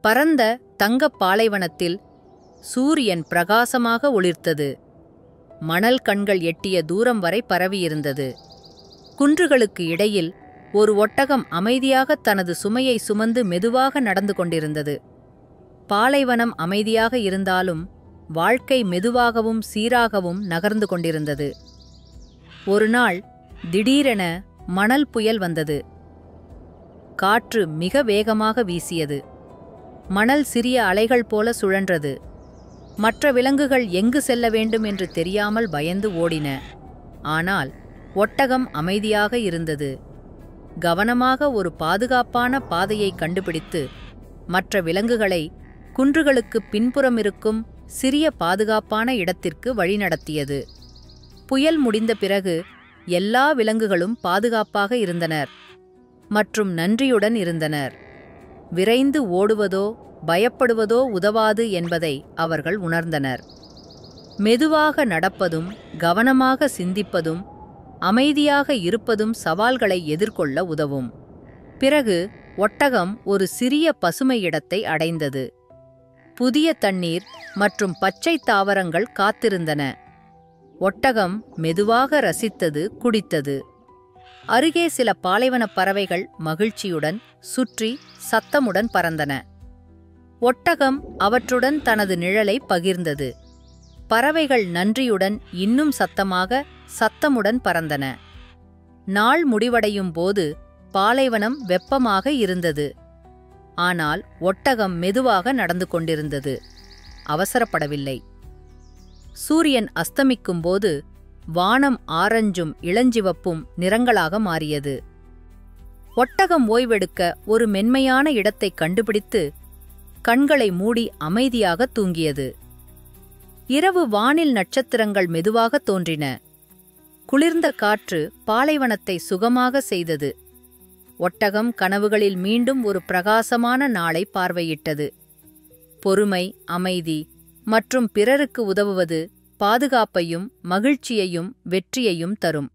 பரந்த தங்கப் பாலைவனத்தில் சூரியன் பிரகாசமாக ஒளிர்த்தது. மணல் கண்கள் எட்டிய தூரம் வரை பரவியிருந்தது. குன்றுகளுக்கு இடையில் ஒரு ஒட்டகம் அமைதியாக தனது சுமையை சுமந்து மெதுவாக நடந்து கொண்டிருந்தது. பாலைவனம் அமைதியாக இருந்தாலும் வாழ்க்கை மெதுவாகவும் சீராகவும் நகர்ந்து கொண்டிருந்தது. ஒருநாள் திடீரென மணல் புயல் வந்தது. காற்று மிக வேகமாக வீசியது. மணல் சிறிய அலைகள் போல சுழன்றது. மற்ற விலங்குகள் எங்கு செல்ல வேண்டும் என்று தெரியாமல் பயந்து ஓடின. ஆனால் ஒட்டகம் அமைதியாக இருந்தது. கவனமாக ஒரு பாதுகாப்பான பாதையை கண்டுபிடித்து மற்ற விலங்குகளை குன்றுகளுக்கு பின்புறமிருக்கும் சிறிய பாதுகாப்பான இடத்திற்கு வழிநடத்தியது. புயல் முடிந்த பிறகு எல்லா விலங்குகளும் பாதுகாப்பாக இருந்தனர் மற்றும் நன்றியுடன் இருந்தனர். விரைந்து ஓடுவதோ பயப்படுவதோ உதவாது என்பதை அவர்கள் உணர்ந்தனர். மெதுவாக நடப்பதும் கவனமாக சிந்திப்பதும் அமைதியாக இருப்பதும் சவால்களை எதிர்கொள்ள உதவும். பிறகு ஒட்டகம் ஒரு சிறிய பசுமை இடத்தை அடைந்தது. புதிய தண்ணீர் மற்றும் பச்சை தாவரங்கள் காத்திருந்தன. ஒட்டகம் மெதுவாக ரசித்தது, குடித்தது. அருகே சில பாலைவனப் பறவைகள் மகிழ்ச்சியுடன் சுற்றி சத்தமுடன் பறந்தன. ஒட்டகம் அவற்றுடன் தனது நிழலை பகிர்ந்தது. பறவைகள் நன்றியுடன் இன்னும் சத்தமுடன் பறந்தன. நாள் முடிவடையும் போது பாலைவனம் வெப்பமாக இருந்தது. ஆனால் ஒட்டகம் மெதுவாக நடந்து கொண்டிருந்தது. அவசரப்படவில்லை. சூரியன் அஸ்தமிக்கும்போது வானம் ஆரஞ்சும் இளஞ்சிவப்பும் நிறங்களாக மாறியது. ஒட்டகம் ஓய்வெடுக்க ஒரு மென்மையான இடத்தை கண்டுபிடித்து கண்களை மூடி அமைதியாக தூங்கியது. இரவு வானில் நட்சத்திரங்கள் மெதுவாக தோன்றின. குளிர்ந்த காற்று பாலைவனத்தை சுகமாக செய்தது. ஒட்டகம் கனவுகளில் மீண்டும் ஒரு பிரகாசமான நாளை பார்வையிட்டது. பொறுமை, அமைதி மற்றும் பிறருக்கு உதவுவது பாதுகாப்பையும் மகிழ்ச்சியையும் வெற்றியையும் தரும்.